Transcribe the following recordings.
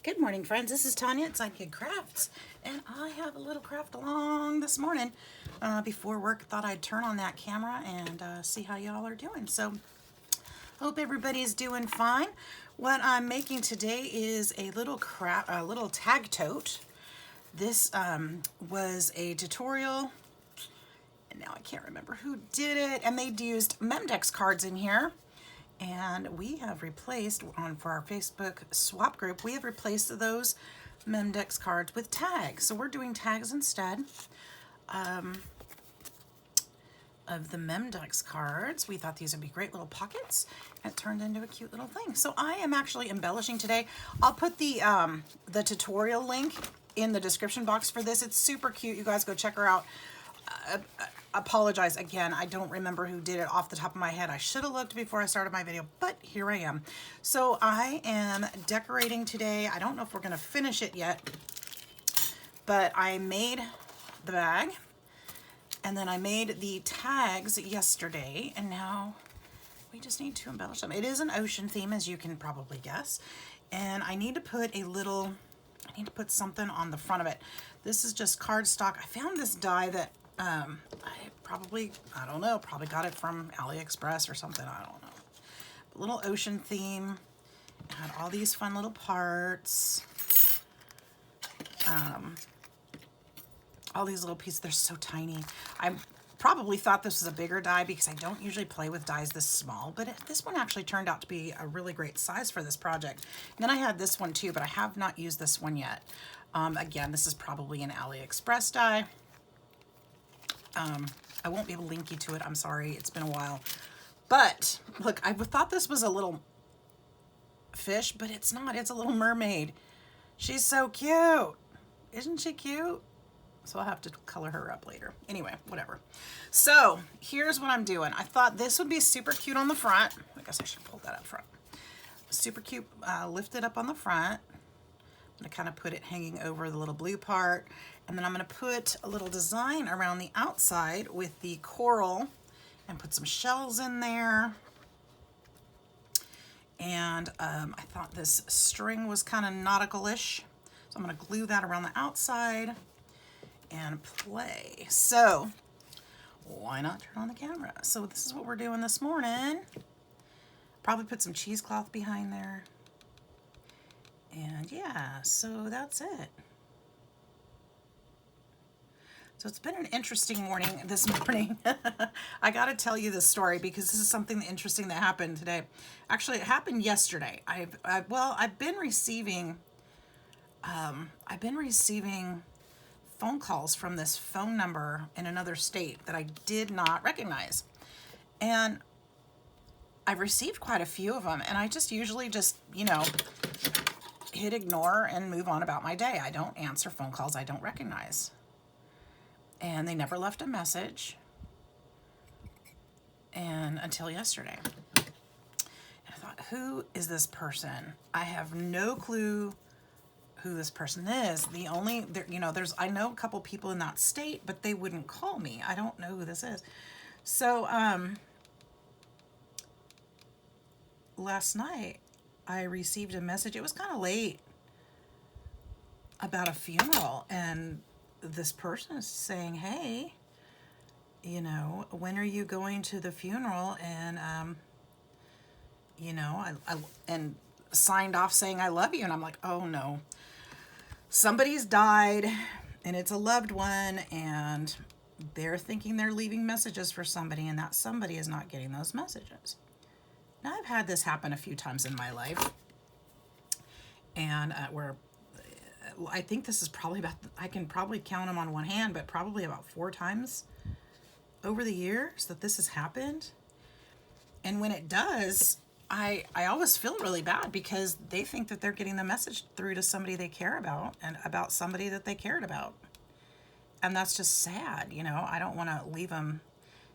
Good morning, friends. This is Tanya at Sidegigcrafts, and I have a little craft along this morning. Before work, thought I'd turn on that camera and see how y'all are doing. So, hope everybody's doing fine. What I'm making today is a little tag tote. This was a tutorial, and now I can't remember who did it. And they'd used Memdex cards in here. And we have replaced, for our Facebook swap group, we have replaced those Memdex cards with tags. So we're doing tags instead of the Memdex cards. We thought these would be great little pockets. And it turned into a cute little thing. So I am actually embellishing today. I'll put the tutorial link in the description box for this. It's super cute. You guys go check her out. Apologize again, I don't remember who did it off the top of my head. I should have looked before I started my video, but here I am. So I am decorating today. I don't know if we're going to finish it yet, but I made the bag and then I made the tags yesterday, and now we just need to embellish them. It is an ocean theme, as you can probably guess, and I need to put something on the front of it. This is just cardstock. I found this die that I don't know, probably got it from AliExpress or something, I don't know. A little ocean theme, had all these fun little parts, all these little pieces. They're so tiny. I probably thought this was a bigger die because I don't usually play with dies this small, but this one actually turned out to be a really great size for this project. And then I had this one too, but I have not used this one yet. Again, this is probably an AliExpress die. I won't be able to link you to it. I'm sorry. It's been a while. But look, I thought this was a little fish, but it's not. It's a little mermaid. She's so cute. Isn't she cute? So I'll have to color her up later. Anyway, whatever. So here's what I'm doing. I thought this would be super cute on the front. I guess I should pull that up front. Super cute, lift it up on the front. I'm gonna kind of put it hanging over the little blue part. And then I'm gonna put a little design around the outside with the coral and put some shells in there. And I thought this string was kind of nautical-ish. So I'm gonna glue that around the outside and play. So why not turn on the camera? So this is what we're doing this morning. Probably put some cheesecloth behind there. And yeah, so that's it. So it's been an interesting morning this morning. I got to tell you this story because this is something interesting that happened today. Actually, it happened yesterday. I've been receiving phone calls from this phone number in another state that I did not recognize. And I've received quite a few of them, and I usually just, hit ignore and move on about my day. I don't answer phone calls I don't recognize. And they never left a message. And until yesterday. And I thought, who is this person? I have no clue who this person is. I know a couple people in that state, but they wouldn't call me. I don't know who this is. So, last night I received a message. It was kind of late, about a funeral, and this person is saying, hey, when are you going to the funeral? And and signed off saying I love you. And I'm like, oh no, somebody's died and it's a loved one, and they're thinking they're leaving messages for somebody, and that somebody is not getting those messages. Now, I've had this happen a few times in my life, and where I think this is probably I can probably count them on one hand, but probably about 4 times over the years that this has happened. And when it does, I always feel really bad because they think that they're getting the message through to somebody they care about and about somebody that they cared about. And that's just sad, I don't want to leave them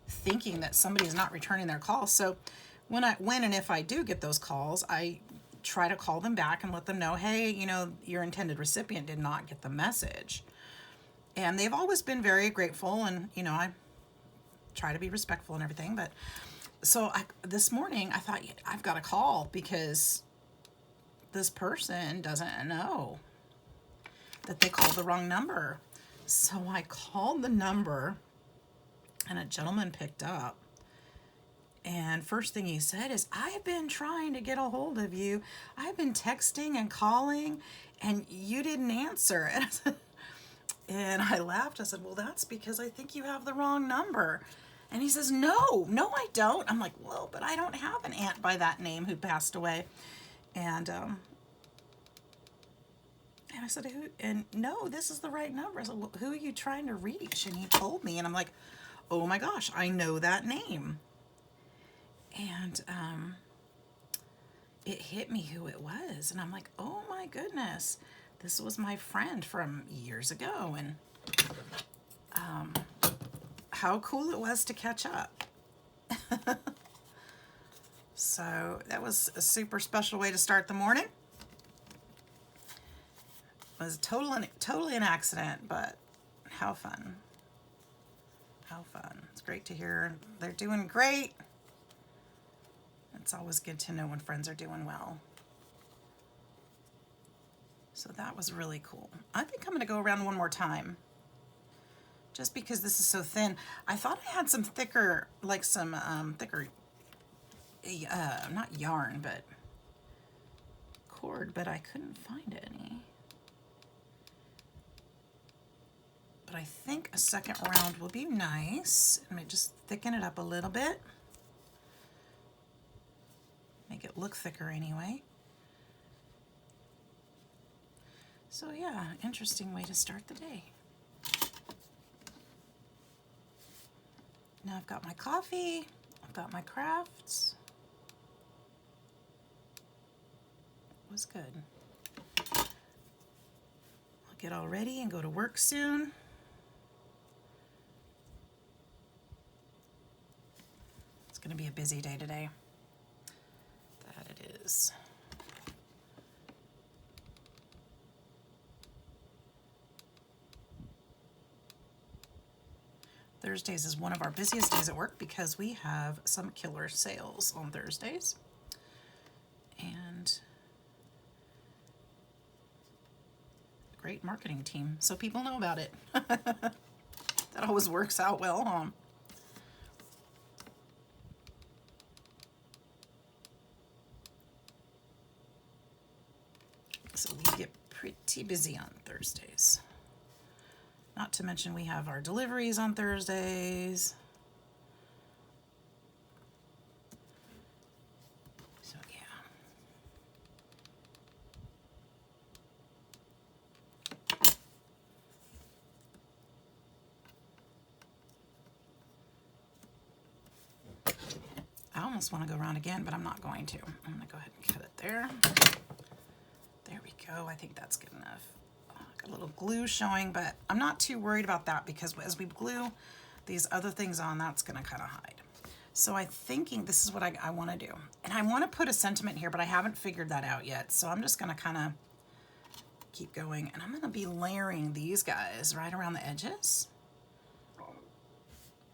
thinking that somebody is not returning their calls. So when and if I do get those calls, I try to call them back and let them know, hey, your intended recipient did not get the message. And they've always been very grateful, and I try to be respectful and everything. But so this morning I thought, I've got to call because this person doesn't know that they called the wrong number. So I called the number and a gentleman picked up. And first thing he said is, I've been trying to get a hold of you. I've been texting and calling and you didn't answer. And I laughed. I said, well, that's because I think you have the wrong number. And he says, no, I don't. I'm like, well, but I don't have an aunt by that name who passed away. And I said, who? And no, this is the right number. I said, well, who are you trying to reach? And he told me, and I'm like, oh my gosh, I know that name. And it hit me who it was. And I'm like, oh my goodness, this was my friend from years ago. And how cool it was to catch up. So that was a super special way to start the morning. It was totally an accident, but how fun. How fun. It's great to hear they're doing great. It's always good to know when friends are doing well. So that was really cool. I think I'm going to go around one more time. Just because this is so thin. I thought I had some thicker, like some thicker, not yarn, but cord, but I couldn't find any. But I think a second round will be nice. Let me just thicken it up a little bit. Make it look thicker anyway. So yeah, interesting way to start the day. Now I've got my coffee, I've got my crafts. It was good. I'll get all ready and go to work soon. It's going to be a busy day today. That it is. Thursdays is one of our busiest days at work because we have some killer sales on Thursdays. And great marketing team, so people know about it. That always works out well, huh? So we get pretty busy on Thursdays. Not to mention we have our deliveries on Thursdays. So yeah. I almost want to go around again, but I'm not going to. I'm going to go ahead and cut it there. There we go. I think that's good enough. Got a little glue showing, but I'm not too worried about that because as we glue these other things on, that's going to kind of hide. So I'm thinking this is what I want to do. And I want to put a sentiment here, but I haven't figured that out yet. So I'm just going to kind of keep going. And I'm going to be layering these guys right around the edges.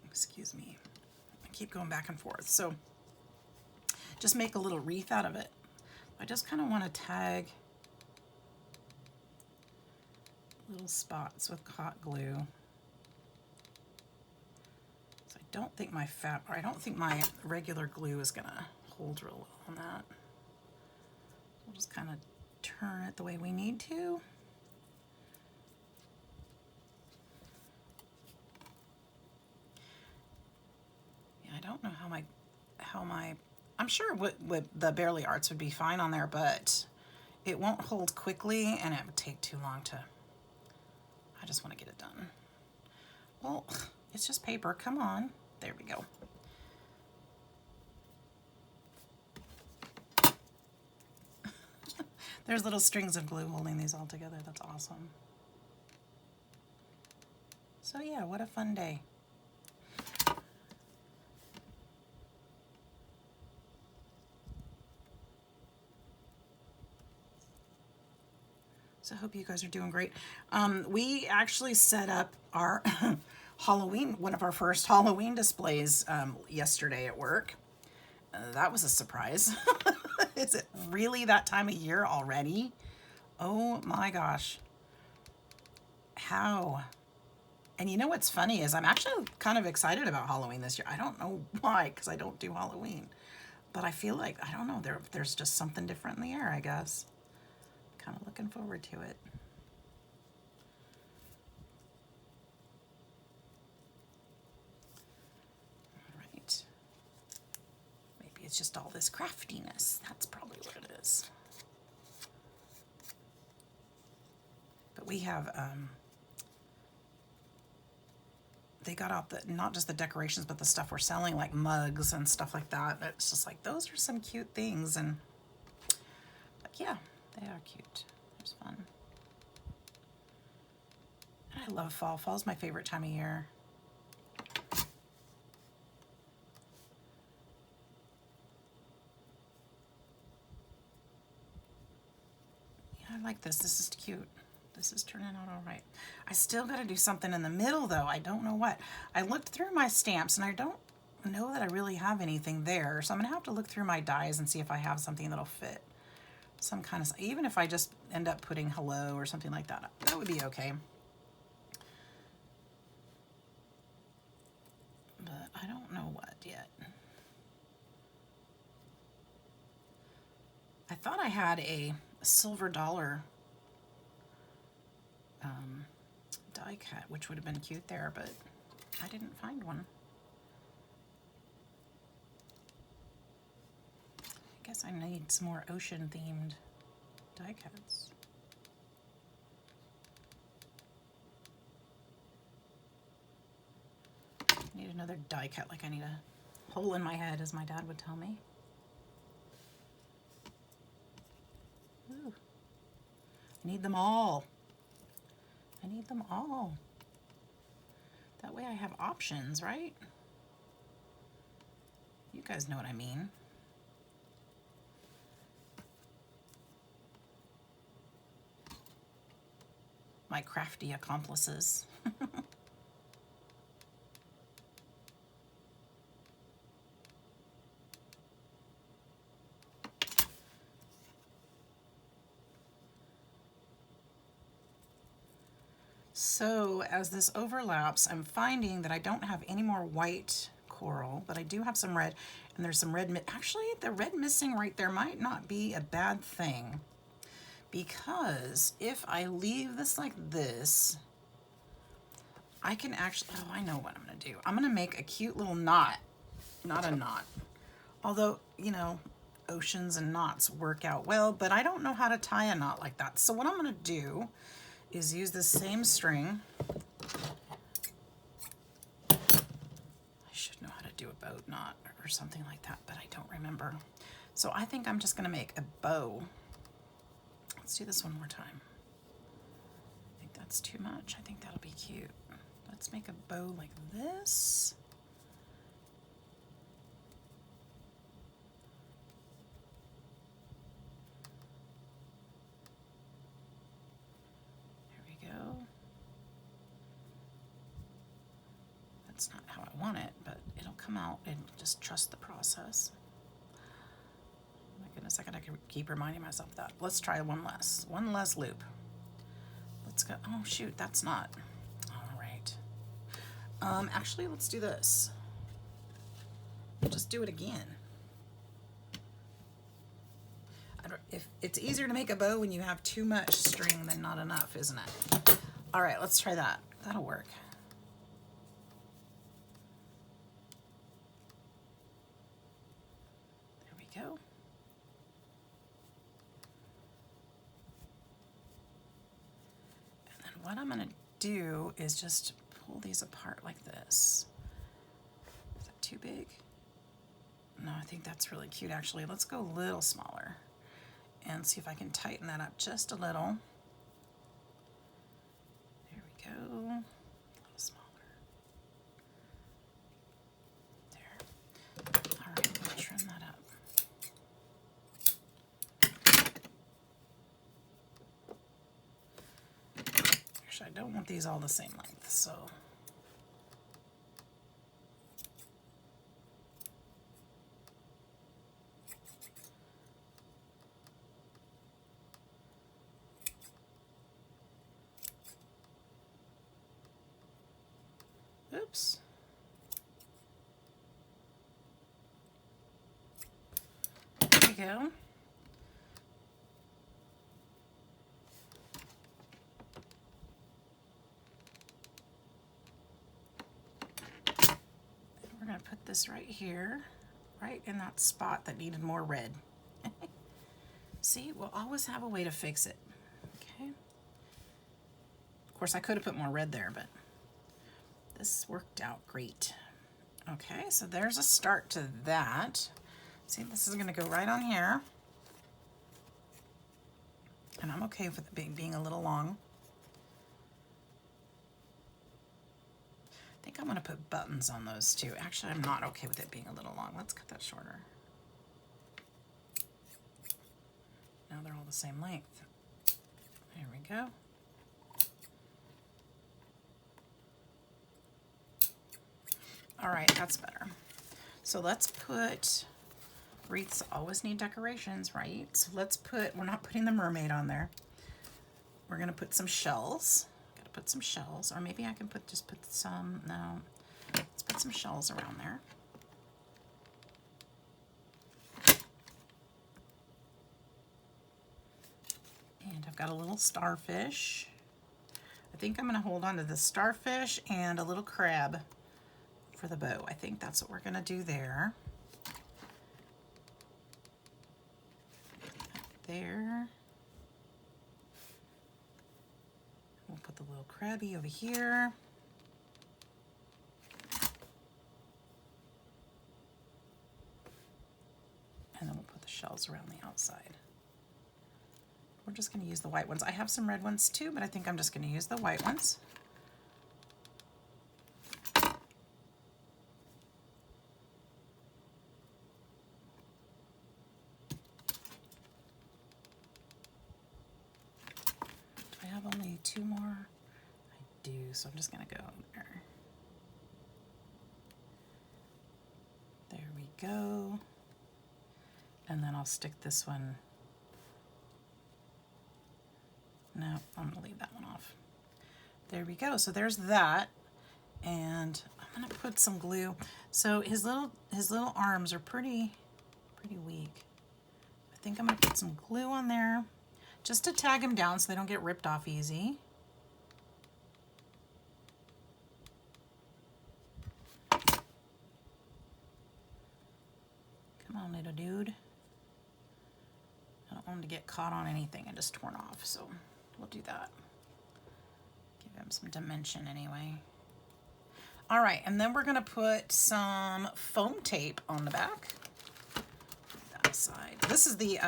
Excuse me. I keep going back and forth. So just make a little wreath out of it. I just kind of want to tag little spots with hot glue. So I don't think my regular glue is gonna hold real well on that. We'll just kind of turn it the way we need to. Yeah, I don't know how my I'm sure what the Barely Arts would be fine on there, but it won't hold quickly and it would take too long to. I just want to get it done. Well, it's just paper. Come on. There we go. There's little strings of glue holding these all together. That's awesome. So yeah, what a fun day. So I hope you guys are doing great. We actually set up our Halloween, one of our first Halloween displays yesterday at work. That was a surprise. Is it really that time of year already? Oh my gosh. How? And you know what's funny is I'm actually kind of excited about Halloween this year. I don't know why, because I don't do Halloween. But I feel like, I don't know, there's just something different in the air, I guess. Kind of looking forward to it. All right. Maybe it's just all this craftiness. That's probably what it is. But we have, they got out the, not just the decorations, but the stuff we're selling, like mugs and stuff like that. It's just like, those are some cute things. And, but yeah, they are cute. It's fun. And I love fall. Fall's my favorite time of year. Yeah, I like this. This is cute. This is turning out all right. I still got to do something in the middle, though. I don't know what. I looked through my stamps, and I don't know that I really have anything there. So I'm going to have to look through my dies and see if I have something that'll fit. Some kind of, even if I just end up putting hello or something like that, that would be okay. But I don't know what yet. I thought I had a silver dollar die cut, which would have been cute there, but I didn't find one. I guess I need some more ocean themed die cuts. I need another die cut, like I need a hole in my head, as my dad would tell me. Ooh. I need them all. I need them all. That way I have options, right? You guys know what I mean. My crafty accomplices. So as this overlaps, I'm finding that I don't have any more white coral, but I do have some red, and there's some red. Actually, the red missing right there might not be a bad thing, because if I leave this like this, I can actually, oh, I know what I'm gonna do. I'm gonna make a cute little knot, not a knot. Although, you know, oceans and knots work out well, but I don't know how to tie a knot like that. So what I'm gonna do is use the same string. I should know how to do a boat knot or something like that, but I don't remember. So I think I'm just gonna make a bow. Let's do this one more time. I think that's too much. I think that'll be cute. Let's make a bow like this. That's not how I want it, but it'll come out, and just trust the process. Oh my goodness, I gotta keep reminding myself of that. Let's try one less loop. Let's go, oh shoot, that's not. All right. Actually, let's do this. Just do it again. If it's easier to make a bow when you have too much string than not enough, isn't it? All right, let's try that. That'll work. Go. And then what I'm going to do is just pull these apart like this. Is that too big? No, I think that's really cute actually. Let's go a little smaller and see if I can tighten that up just a little. There we go. A little smaller. There. All right, we'll trim that up. Actually, I don't want these all the same length, so. Oops. There we go. We're going to put this right here, right in that spot that needed more red. See, we'll always have a way to fix it. Okay. Of course, I could have put more red there, but this worked out great. Okay, so there's a start to that. See, this is going to go right on here. And I'm okay with it being a little long. I think I'm going to put buttons on those too. Actually, I'm not okay with it being a little long. Let's cut that shorter. Now they're all the same length. There we go. All right, that's better. So let's put, wreaths always need decorations, right? So let's put, we're not putting the mermaid on there. We're gonna put some shells. Gotta put some shells, or maybe I can just put some, no. Let's put some shells around there. And I've got a little starfish. I think I'm gonna hold on to the starfish and a little crab for the bow. I think that's what we're gonna do there. There. We'll put the little crabby over here. And then we'll put the shells around the outside. We're just gonna use the white ones. I have some red ones too, but I think I'm just gonna use the white ones. Only two more? I do, so I'm just gonna go there. There we go. And then I'll stick this one. No, I'm gonna leave that one off. There we go, so there's that. And I'm gonna put some glue. So his little arms are pretty weak. I think I'm gonna put some glue on there, just to tag them down so they don't get ripped off easy. Come on, little dude. I don't want him to get caught on anything and just torn off, so we'll do that. Give him some dimension anyway. All right, and then we're gonna put some foam tape on the back. That side. This is the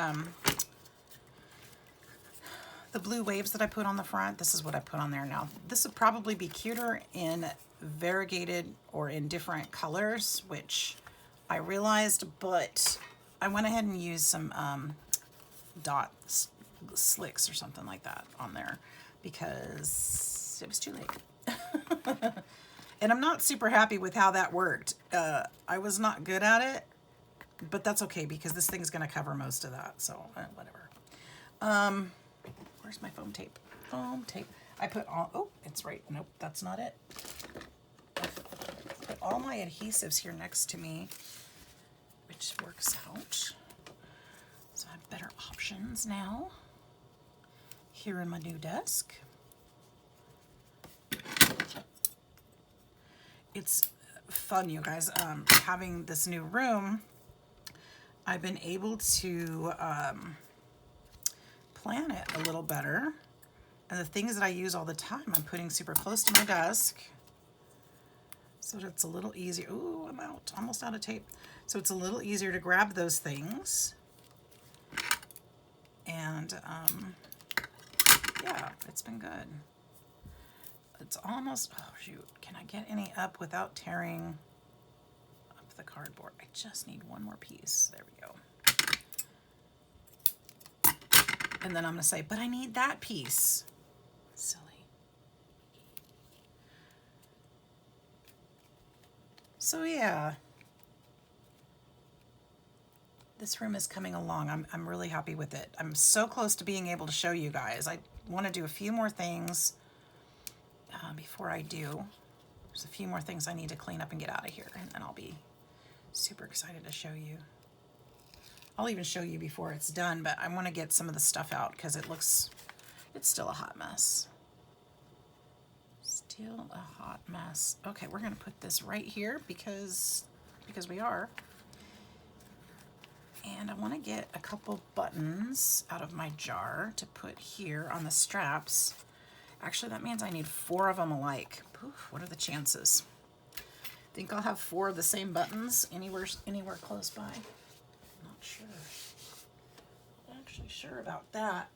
blue waves that I put on the front. This is what I put on there now. This would probably be cuter in variegated or in different colors, which I realized, but I went ahead and used some dot slicks or something like that on there because it was too late. And I'm not super happy with how that worked. I was not good at it, but that's okay because this thing's gonna cover most of that, so whatever. Where's my foam tape? Foam tape. I put all, oh, it's right. Nope, that's not it. Put all my adhesives here next to me, which works out. So I have better options now here in my new desk. It's fun, you guys, having this new room. I've been able to plan it a little better, and the things that I use all the time I'm putting super close to my desk so that it's a little easier. Ooh, I'm almost out of tape. So it's a little easier to grab those things. And yeah, it's been good. It's almost, oh shoot, can I get any up without tearing up the cardboard? I just need one more piece. There we go. And then I'm gonna say, but I need that piece. Silly. So yeah, this room is coming along. I'm really happy with it. I'm so close to being able to show you guys. I want to do a few more things before I do There's a few more things I need to clean up and get out of here, and then I'll be super excited to show you. I'll even show you before it's done, but I want to get some of the stuff out because it's still a hot mess. Still a hot mess. Okay, we're going to put this right here because we are. And I want to get a couple buttons out of my jar to put here on the straps. Actually, that means I need 4 of them alike. Oof, what are the chances? Think I'll have 4 of the same buttons anywhere close by? Not sure. Not actually sure about that.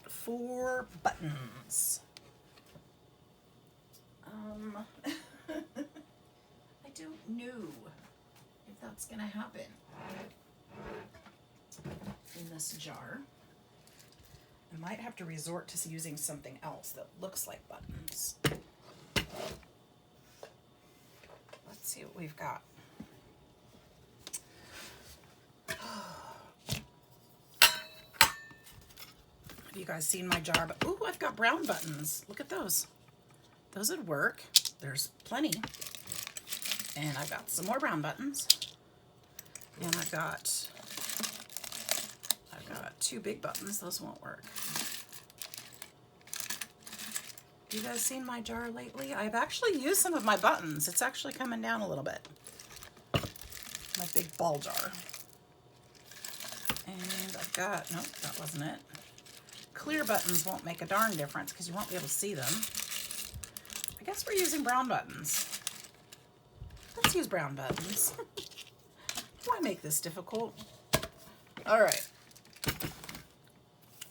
4 buttons. I don't know if that's gonna happen in this jar. I might have to resort to using something else that looks like buttons. Let's see what we've got. Have you guys seen my jar? But ooh, I've got brown buttons. Look at those. Those would work. There's plenty. And I've got some more brown buttons. And I've got 2 big buttons. Those won't work. Have you guys seen my jar lately? I've actually used some of my buttons. It's actually coming down a little bit. My big ball jar. And I've got, nope, that wasn't it. Clear buttons won't make a darn difference because you won't be able to see them. I guess we're using brown buttons. Let's use brown buttons. Why make this difficult? All right.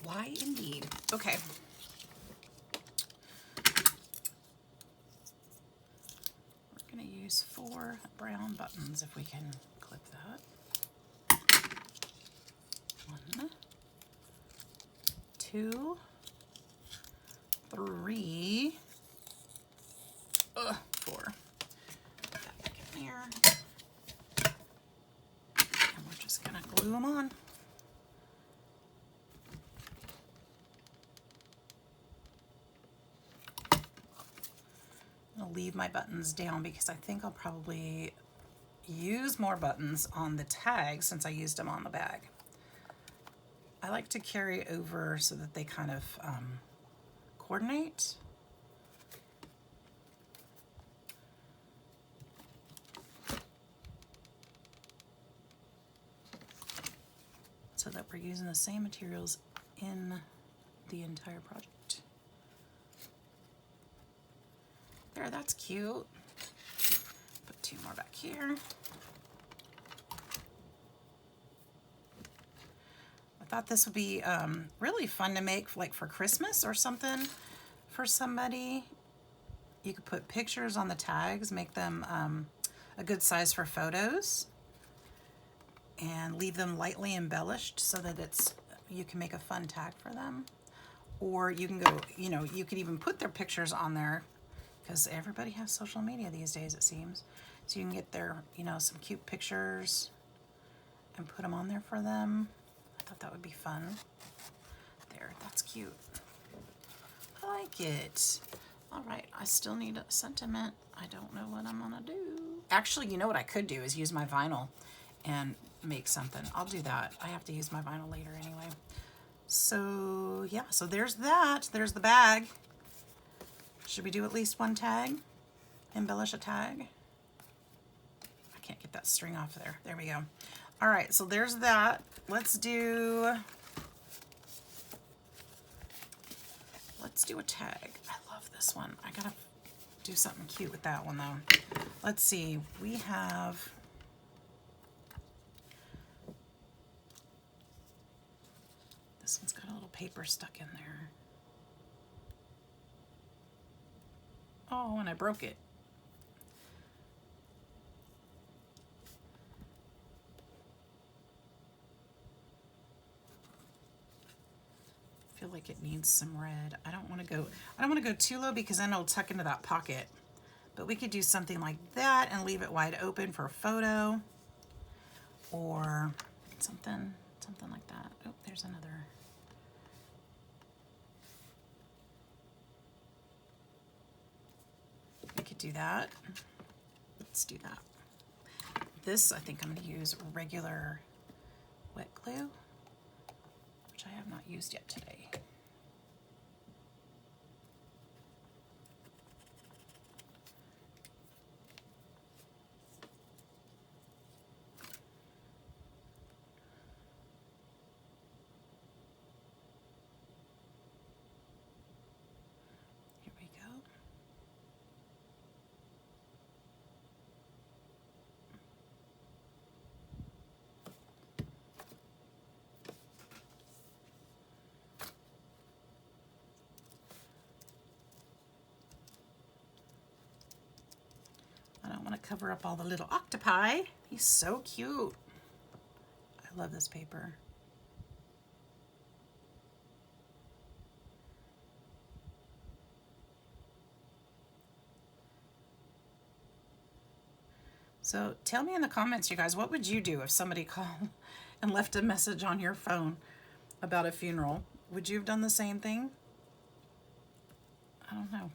Why indeed? Okay. We're going to use 4 brown buttons if we can clip that. 1, 2, 3, 4. Put that back in there. And we're just going to glue them on. I'll leave my buttons down because I think I'll probably use more buttons on the tag since I used them on the bag. I like to carry over so that they kind of coordinate. So that we're using the same materials in the entire project. There, that's cute. Put 2 more back here. I thought this would be really fun to make like for Christmas or something for somebody. You could put pictures on the tags, make them a good size for photos, and leave them lightly embellished so that you can make a fun tag for them. Or you can go, you could even put their pictures on there because everybody has social media these days, it seems. So you can get their, some cute pictures and put them on there for them. I thought that would be fun. There, that's cute. I like it. All right, I still need a sentiment. I don't know what I'm gonna do. Actually, you know what I could do is use my vinyl and make something. I'll do that. I have to use my vinyl later anyway. So yeah, so there's that. There's the bag. Should we do at least 1 tag? Embellish a tag? I can't get that string off there. There we go. All right, so there's that. Let's do a tag. I love this one. I gotta do something cute with that one though. Let's see, we have this one's got a little paper stuck in there. Oh, and I broke it. I feel like it needs some red. I don't want to go too low because then it'll tuck into that pocket. But we could do something like that and leave it wide open for a photo or something like that. Oh, there's another. We could do that. Let's do that. This, I think I'm going to use regular wet glue, which I have not used yet today. Here we go. I don't want to cover up all the little octopi. He's so cute. I love this paper. So tell me in the comments, you guys, what would you do if somebody called and left a message on your phone about a funeral? Would you have done the same thing? I don't know.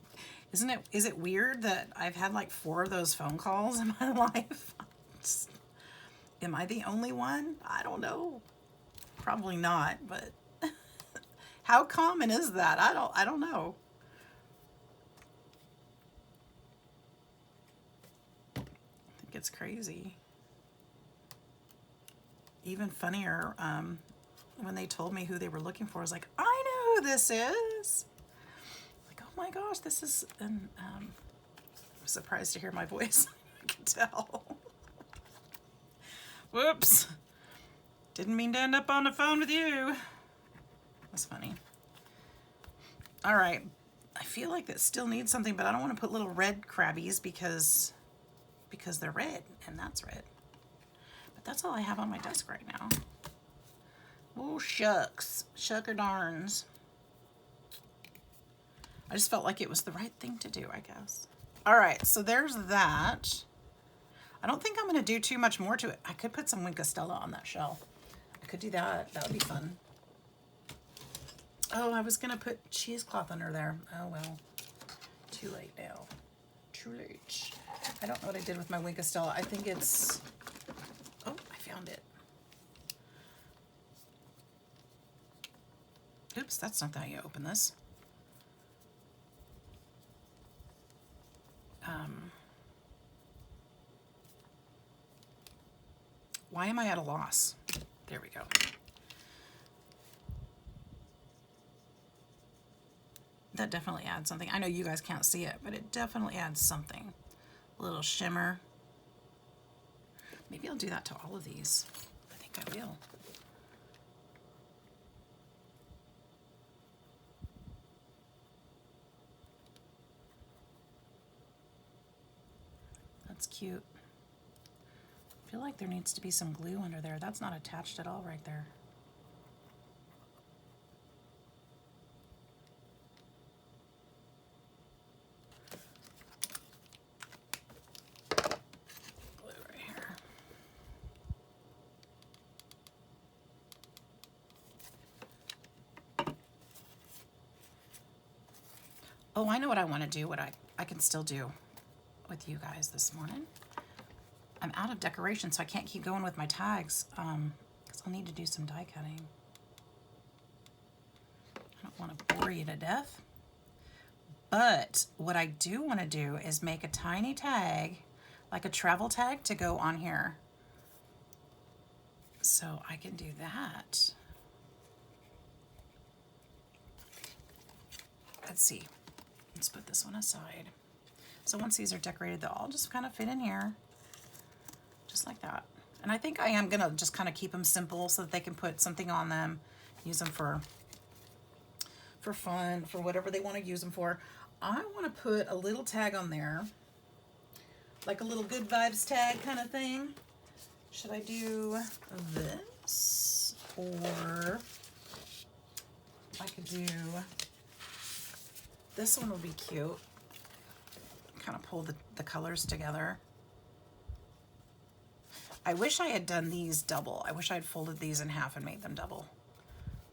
Is it weird that I've had like 4 of those phone calls in my life? Am I the only one? I don't know. Probably not, but how common is that? I don't know. I think it's crazy. Even funnier, when they told me who they were looking for, I was like, I know who this is. Oh my gosh, this is, and I'm surprised to hear my voice. I can tell. Whoops. Didn't mean to end up on the phone with you. That's funny. All right. I feel like that still needs something, but I don't want to put little red crabbies because they're red, and that's red. But that's all I have on my desk right now. Oh, shucks. Shucker darns. I just felt like it was the right thing to do, I guess. All right, so there's that. I don't think I'm going to do too much more to it. I could put some Winkostella on that shell. I could do that. That would be fun. Oh, I was going to put cheesecloth under there. Oh, well. Too late now. Too late. I don't know what I did with my Winkostella. I think it's... Oh, I found it. Oops, that's not how you open this. Why am I at a loss? There we go. That definitely adds something. I know you guys can't see it, but it definitely adds something. A little shimmer. Maybe I'll do that to all of these. I think I will. That's cute. I feel like there needs to be some glue under there. That's not attached at all right there. Glue right here. Oh, I know what I want to do, what I can still do with you guys this morning. I'm out of decoration, so I can't keep going with my tags, because I'll need to do some die cutting. I don't want to bore you to death. But what I do want to do is make a tiny tag, like a travel tag, to go on here. So I can do that. Let's see. Let's put this one aside. So once these are decorated, they'll all just kind of fit in here. Just like that. And I think I am going to just kind of keep them simple so that they can put something on them, use them for fun, for whatever they want to use them for. I want to put a little tag on there, like a little good vibes tag kind of thing. Should I do this? Or I could do, this one would be cute. Kind of pull the colors together. I wish I had done these double. I wish I had folded these in half and made them double.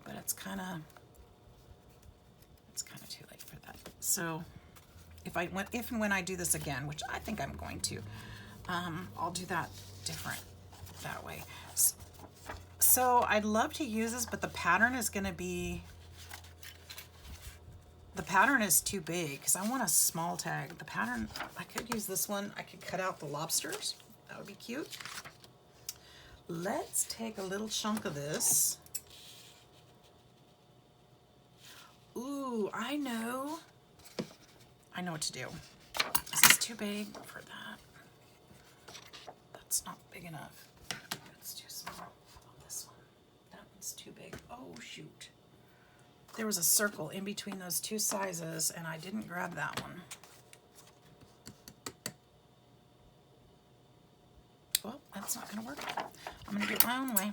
But it's kind of too late for that. So if and when I do this again, which I think I'm going to, I'll do that different that way. So I'd love to use this, but the pattern is going to be, the pattern is too big because I want a small tag. The pattern, I could use this one. I could cut out the lobsters. That would be cute. Let's take a little chunk of this. Ooh, I know what to do. This is too big for that. That's not big enough. It's too small. How about this one? That one's too big. Oh, shoot. There was a circle in between those two sizes, and I didn't grab that one. Well, that's not going to work. I'm going to do it my own way.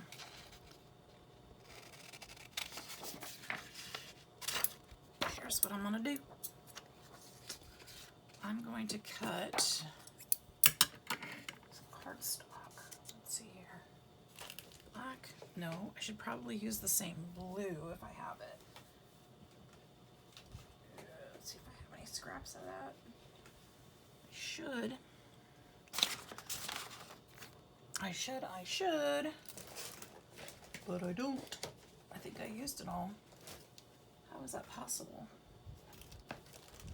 Here's what I'm going to do. I'm going to cut some cardstock. Let's see here. Black. No, I should probably use the same blue if I have it. Let's see if I have any scraps of that. I should. But I don't. I think I used it all. How is that possible?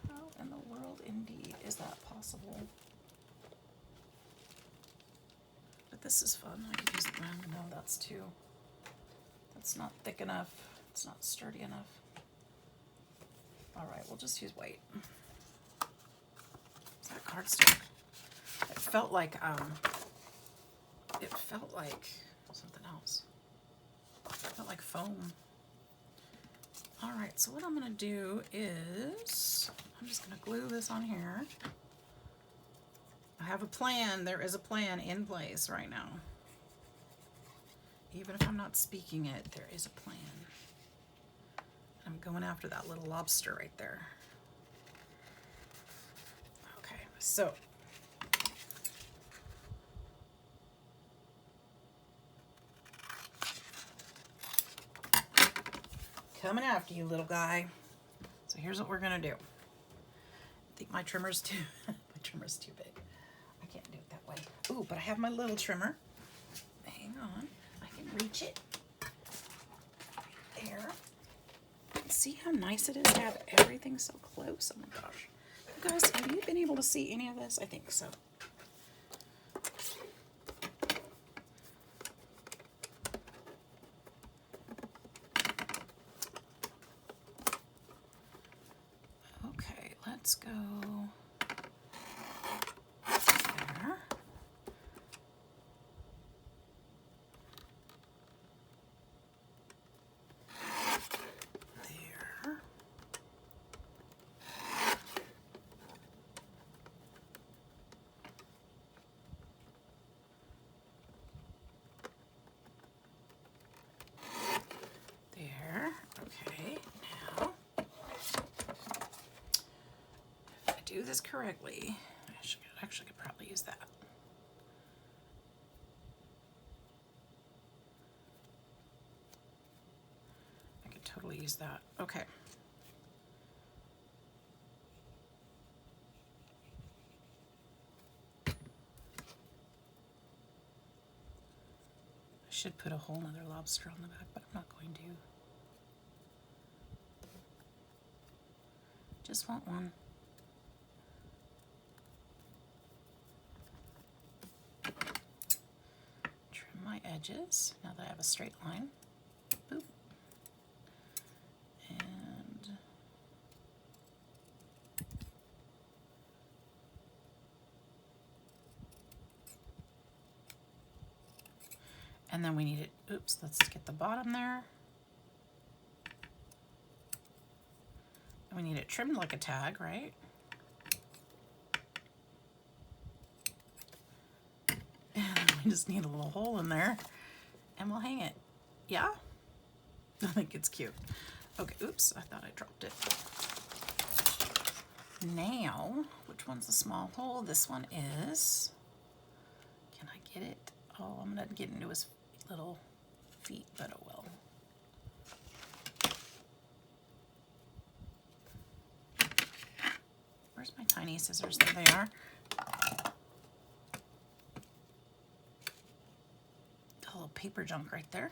How in the world indeed is that possible? But this is fun. I could use the brown. No, that's not thick enough. It's not sturdy enough. All right, we'll just use white. Is that cardstock? It felt like something else. It felt like foam. All right, so what I'm gonna do is, I'm just gonna glue this on here. I have a plan. There is a plan in place right now. Even if I'm not speaking it, there is a plan. I'm going after that little lobster right there. Okay, so coming after you, little guy. So here's what we're gonna do. I think my trimmer's too big. I can't do it that way. Ooh, but I have my little trimmer. Hang on, I can reach it. Right there. See how nice it is to have everything so close? Oh my gosh. You guys, have you been able to see any of this? I think so. Okay, let's go there. There. There. Okay, now if I do this correctly, I actually could probably use that. I could totally use that. Okay. I should put a whole nother lobster on the back, but I'm not going to. Just want one. Trim my edges now that I have a straight line. Boop. And then we need it, oops, let's get the bottom there. And we need it trimmed like a tag, right? And we just need a little hole in there and we'll hang it. Yeah? I think it's cute. Okay, oops, I thought I dropped it. Now, which one's the small hole? This one is. Can I get it? Oh, I'm gonna get into his little feet, but oh well. Where's my tiny scissors? There they are. A little paper junk right there.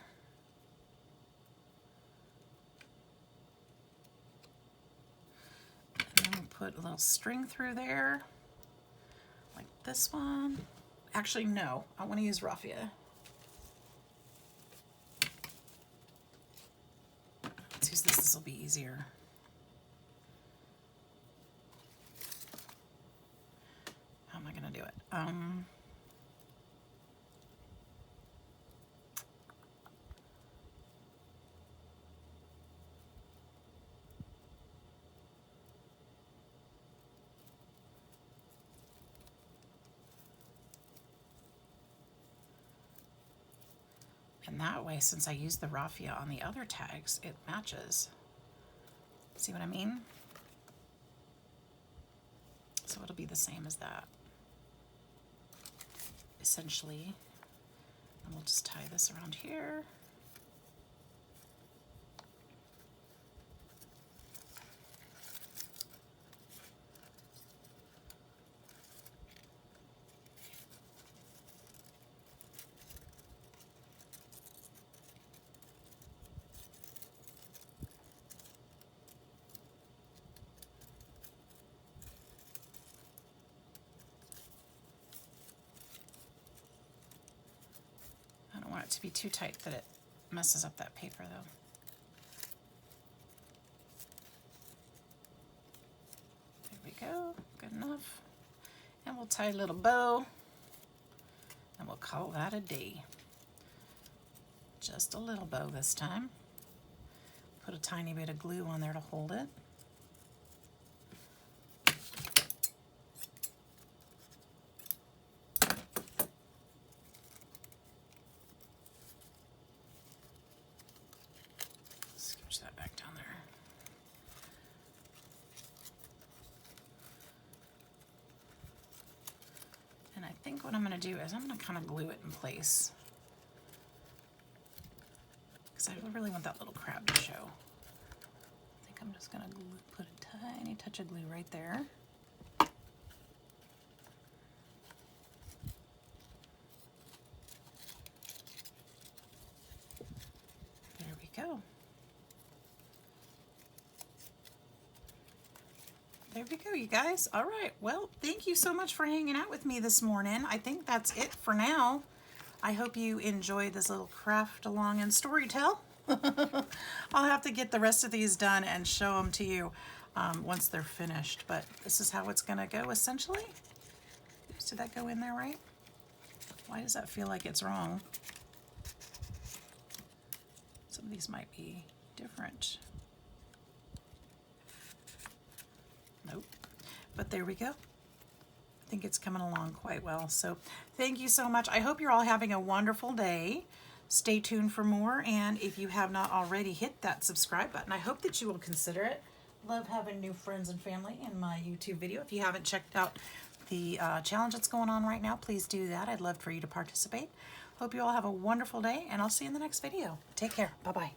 And then we'll put a little string through there, like this one. Actually, no, I want to use raffia. Let's use this, this will be easier. How am I going to do it? And that way, since I used the raffia on the other tags, it matches. See what I mean? So it'll be the same as that, essentially. And we'll just tie this around here. Want it to be too tight that it messes up that paper though. There we go, good enough. And we'll tie a little bow and we'll call that a day. Just a little bow this time. Put a tiny bit of glue on there to hold it. That back down there. And I think what I'm going to do is I'm going to kind of glue it in place because I really want that little crab to show. I think I'm just going to put a tiny touch of glue right there. There we go. There we go, you guys. All right, well, thank you so much for hanging out with me this morning. I think that's it for now. I hope you enjoyed this little craft along and story tell. I'll have to get the rest of these done and show them to you once they're finished, but this is how it's gonna go essentially. Oops, did that go in there right? Why does that feel like it's wrong? Some of these might be different. Nope, but there we go. I think it's coming along quite well. So thank you so much. I hope you're all having a wonderful day. Stay tuned for more, and if you have not already, hit that subscribe button. I hope that you will consider it. Love having new friends and family in my YouTube video. If you haven't checked out the challenge that's going on right now, please do that. I'd love for you to participate. Hope you all have a wonderful day, and I'll see you in the next video. Take care. Bye-bye.